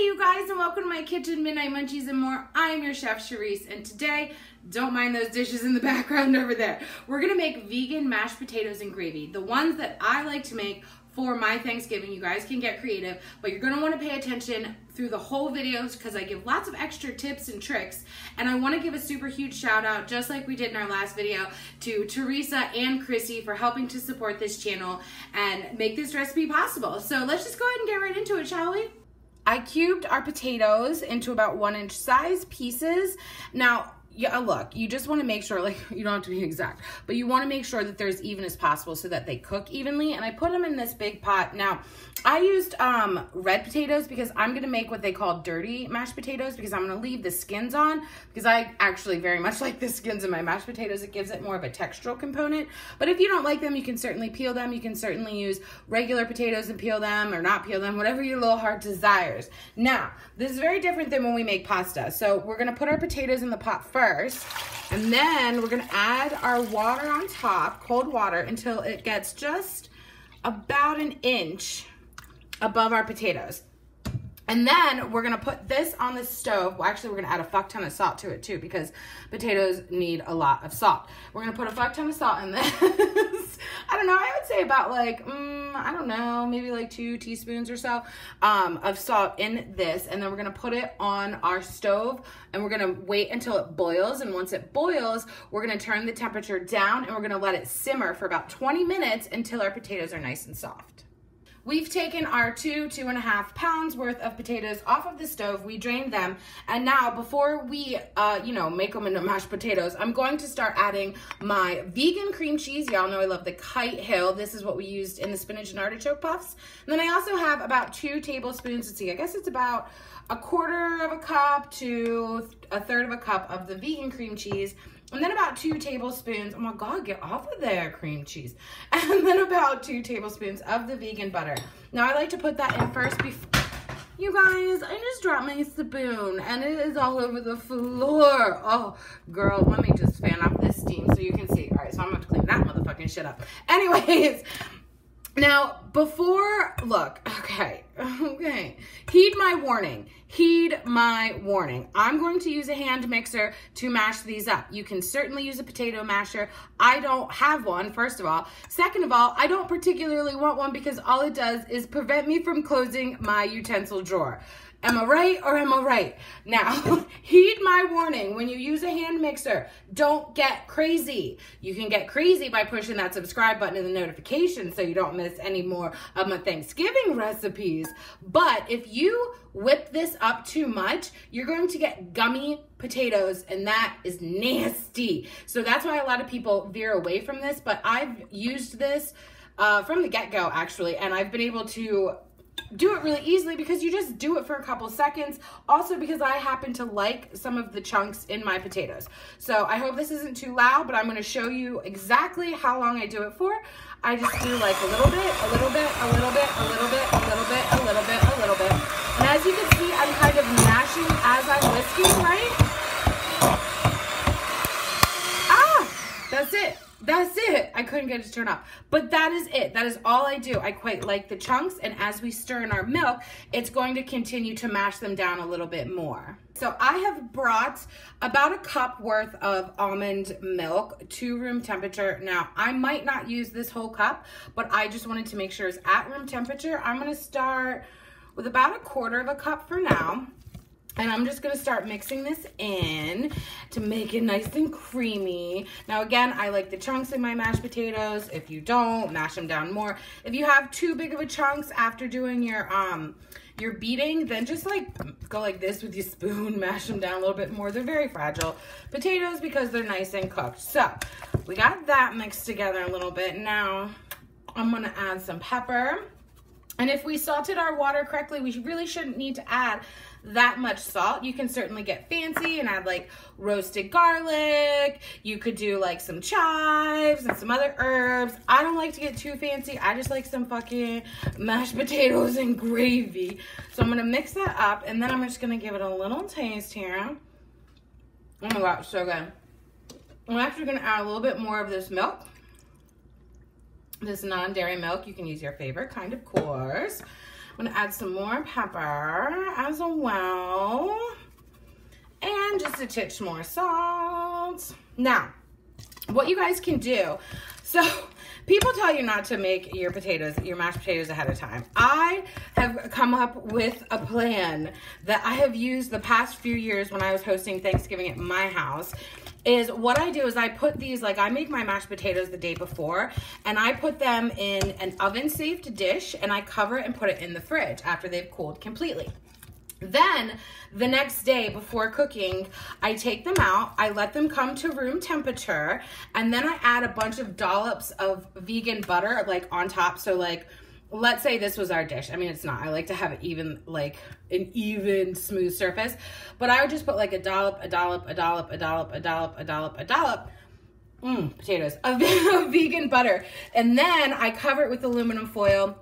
you guys, and welcome to my kitchen, Midnight Munchies and more. I am your chef, Charisse, and today, don't mind those dishes in the background over there. We're gonna make vegan mashed potatoes and gravy, the ones that I like to make for my Thanksgiving. You guys can get creative, but you're gonna wanna pay attention through the whole videos because I give lots of extra tips and tricks, and I wanna give a super huge shout out, just like we did in our last video, to Teresa and Chrissy for helping to support this channel and make this recipe possible. So let's just go ahead and get right into it, shall we? I cubed our potatoes into about 1-inch size pieces. Now, yeah, look, you just want to make sure, like, you don't have to be exact, but you want to make sure that they're as even as possible so that they cook evenly. And I put them in this big pot. Now, I used red potatoes because I'm going to make what they call dirty mashed potatoes because I'm going to leave the skins on because I actually very much like the skins in my mashed potatoes. It gives it more of a textural component. But if you don't like them, you can certainly peel them. You can certainly use regular potatoes and peel them or not peel them, whatever your little heart desires. Now, this is very different than when we make pasta. So we're going to put our potatoes in the pot first, and then we're going to add our water on top, cold water, until it gets just about 1 inch above our potatoes. And then we're gonna put this on the stove. Well, actually, we're gonna add a fuck ton of salt to it too because potatoes need a lot of salt. We're gonna put a fuck ton of salt in this. I don't know, I would say about like, I don't know, maybe like 2 teaspoons or so of salt in this. And then we're gonna put it on our stove and we're gonna wait until it boils. And once it boils, we're gonna turn the temperature down and we're gonna let it simmer for about 20 minutes until our potatoes are nice and soft. We've taken our 2.5 pounds worth of potatoes off of the stove. We drained them. And now before we, make them into mashed potatoes, I'm going to start adding my vegan cream cheese. Y'all know I love the Kite Hill. This is what we used in the spinach and artichoke puffs. And then I also have about 2 tablespoons. Let's see, I guess it's about 1/4 cup to 1/3 cup of the vegan cream cheese. And then about 2 tablespoons, oh my God, get off of there, cream cheese. And then about 2 tablespoons of the vegan butter. Now I like to put that in first before, you guys, I just dropped my spoon and it is all over the floor. Oh, girl, let me just fan up this steam so you can see. All right, so I'm gonna have to clean that motherfucking shit up. Anyways, now before, look, okay, heed my warning. Heed my warning. I'm going to use a hand mixer to mash these up. You can certainly use a potato masher. I don't have one, first of all. Second of all, I don't particularly want one because all it does is prevent me from closing my utensil drawer. Am I right or am I right? Now, heed my warning. When you use a hand mixer, don't get crazy. You can get crazy by pushing that subscribe button and the notifications so you don't miss any more of my Thanksgiving recipes. But if you whip this up too much, you're going to get gummy potatoes, and that is nasty. So that's why a lot of people veer away from this, but I've used this from the get-go, actually, and I've been able to do it really easily because you just do it for a couple seconds. Also because I happen to like some of the chunks in my potatoes. So I hope this isn't too loud, but I'm going to show you exactly how long I do it for. I just do like a little bit, a little bit, a little bit, a little bit, a little bit, a little bit, a little bit. And as you can see, I'm kind of mashing as I'm whisking, right? That's it. That's it. I couldn't get it to turn off. But that is it. That is all I do. I quite like the chunks, and as we stir in our milk, it's going to continue to mash them down a little bit more. So I have brought about 1 cup worth of almond milk to room temperature. Now, I might not use this whole cup, but I just wanted to make sure it's at room temperature. I'm going to start with about 1/4 cup for now. And I'm just gonna start mixing this in to make it nice and creamy. Now again, I like the chunks in my mashed potatoes. If you don't, mash them down more. If you have too big of a chunks after doing your beating, then just like go like this with your spoon, mash them down a little bit more. They're very fragile potatoes because they're nice and cooked. So we got that mixed together a little bit. Now I'm gonna add some pepper. And if we salted our water correctly, we really shouldn't need to add that much salt. You can certainly get fancy and add like roasted garlic. You could do like some chives and some other herbs. I don't like to get too fancy. I just like some fucking mashed potatoes and gravy. So I'm gonna mix that up and then I'm just gonna give it a little taste here. Oh my God, so good. I'm actually gonna add a little bit more of this milk. This non-dairy milk. You can use your favorite kind, of course. I'm gonna add some more pepper as well. And just a titch more salt. Now, what you guys can do, so people tell you not to make your mashed potatoes ahead of time. I have come up with a plan that I have used the past few years when I was hosting Thanksgiving at my house. Is what I do is I put these, like I make my mashed potatoes the day before and I put them in an oven safe dish and I cover it and put it in the fridge after they've cooled completely. Then the next day before cooking, I take them out, I let them come to room temperature, and then I add a bunch of dollops of vegan butter like on top. So like, let's say this was our dish. I mean, it's not. I like to have it even, like an even smooth surface, but I would just put like a dollop, a dollop, a dollop, a dollop, a dollop, a dollop, a dollop. Potatoes of vegan butter. And then I cover it with aluminum foil.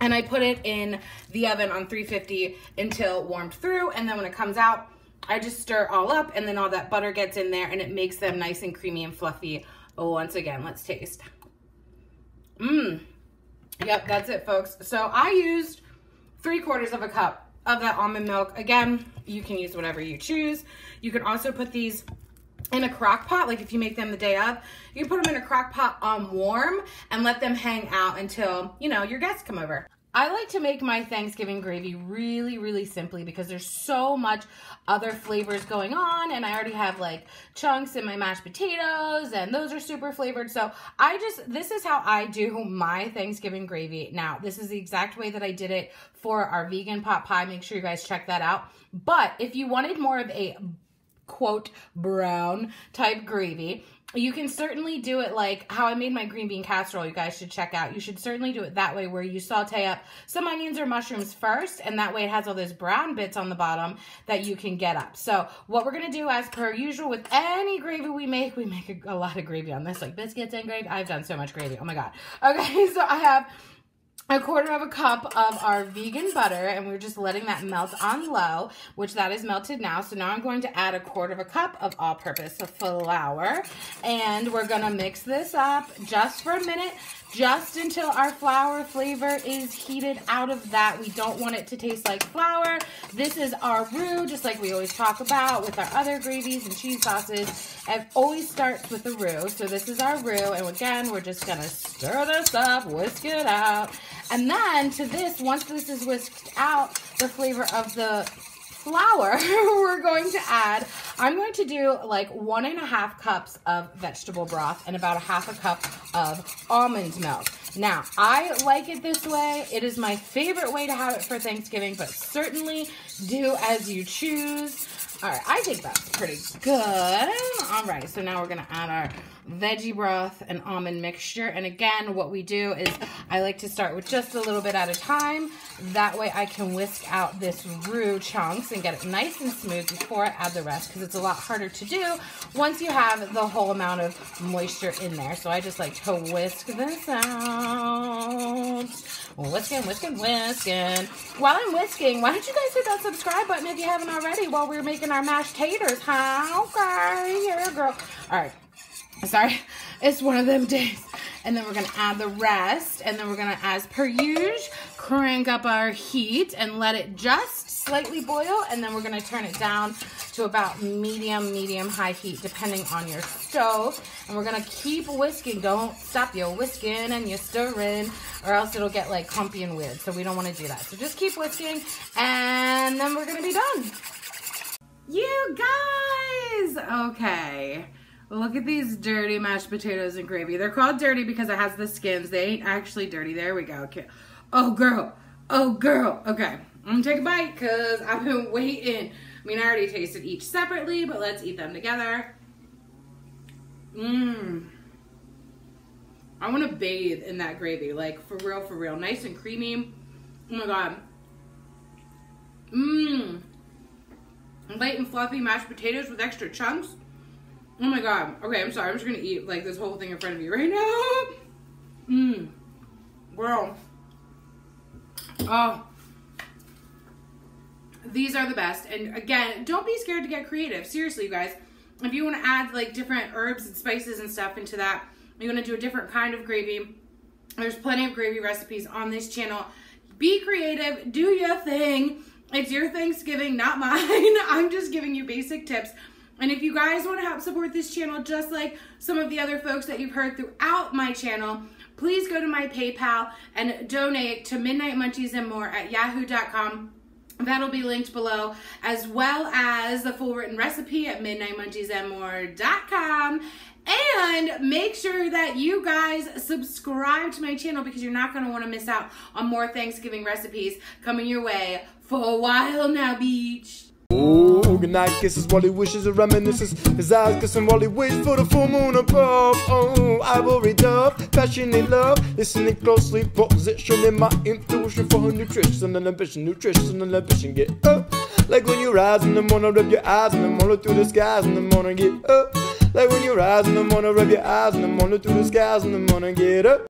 And I put it in the oven on 350 until warmed through. And then when it comes out, I just stir it all up and then all that butter gets in there and it makes them nice and creamy and fluffy. Oh, once again, let's taste. Yep, that's it, folks. So I used 3/4 of a cup of that almond milk. Again, you can use whatever you choose. You can also put these in a crock pot, like if you make them the day of, you can put them in a crock pot on warm and let them hang out until, you know, your guests come over. I like to make my Thanksgiving gravy really, really simply because there's so much other flavors going on and I already have like chunks in my mashed potatoes and those are super flavored. So this is how I do my Thanksgiving gravy. Now, this is the exact way that I did it for our vegan pot pie. Make sure you guys check that out. But if you wanted more of a quote brown type gravy, you can certainly do it like how I made my green bean casserole. You guys should check out. You should certainly do it that way where you saute up some onions or mushrooms first and that way it has all those brown bits on the bottom that you can get up. So what we're going to do as per usual with any gravy we make a lot of gravy on this, like biscuits and gravy. I've done so much gravy. Oh my God. Okay, so I have 1/4 cup of our vegan butter and we're just letting that melt on low, which that is melted now. So now I'm going to add 1/4 cup of all-purpose flour and we're going to mix this up just for a minute, just until our flour flavor is heated out of that. We don't want it to taste like flour. This is our roux, just like we always talk about with our other gravies and cheese sauces. It always starts with the roux. So this is our roux and again, we're just going to stir this up, whisk it out. And then to this, once this is whisked out, the flavor of the flour, we're going to add, I'm going to do like 1.5 cups of vegetable broth and about 1/2 cup of almond milk. Now, I like it this way. It is my favorite way to have it for Thanksgiving, but certainly do as you choose. All right, I think that's pretty good. All right, so now we're gonna add our veggie broth and almond mixture. And again, what we do is I like to start with just a little bit at a time. That way I can whisk out this roux chunks and get it nice and smooth before I add the rest because it's a lot harder to do once you have the whole amount of moisture in there. So I just like to whisk this out. Whisking, whisking, whisking. While I'm whisking, why don't you guys hit that subscribe button if you haven't already while we're making our mashed taters, huh? Okay, yeah, girl. All right. Sorry, it's one of them days. And then we're gonna add the rest, and then we're gonna, as per usual, crank up our heat and let it just slightly boil, and then we're gonna turn it down to about medium-high heat, depending on your stove. And we're gonna keep whisking. Don't stop your whisking and your stirring, or else it'll get like clumpy and weird. So we don't wanna do that. So just keep whisking, and then we're gonna be done. You guys, okay. Look at these dirty mashed potatoes and gravy. They're called dirty because it has the skins. They ain't actually dirty. There we go. Okay. Oh, girl. Oh, girl. Okay. I'm gonna take a bite because I've been waiting. I mean, I already tasted each separately, but let's eat them together. I want to bathe in that gravy. Like, for real, for real. Nice and creamy. Oh, my God. Light and fluffy mashed potatoes with extra chunks. Oh my God. Okay, I'm sorry. I'm just gonna eat like this whole thing in front of you right now. Girl. Oh. These are the best. And again, don't be scared to get creative. Seriously, you guys. If you want to add like different herbs and spices and stuff into that, you want to do a different kind of gravy, there's plenty of gravy recipes on this channel. Be creative, do your thing. It's your Thanksgiving, not mine. I'm just giving you basic tips. And if you guys want to help support this channel, just like some of the other folks that you've heard throughout my channel, please go to my PayPal and donate to Midnight Munchies and More at yahoo.com. That'll be linked below, as well as the full written recipe at midnightmunchiesandmore.com. And make sure that you guys subscribe to my channel, because you're not going to want to miss out on more Thanksgiving recipes coming your way for a while now, Beach. Oh, good night kisses while he wishes and reminisces. His eyes kissing while he waits for the full moon above. Oh, ivory dove, passionate love, listening closely, positioning my intuition for her nutrition and ambition, get up. Like when you rise in the morning, rub your eyes in the morning through the skies in the morning, get up. Like when you rise in the morning, rub your eyes in the morning through the skies in the morning, get up.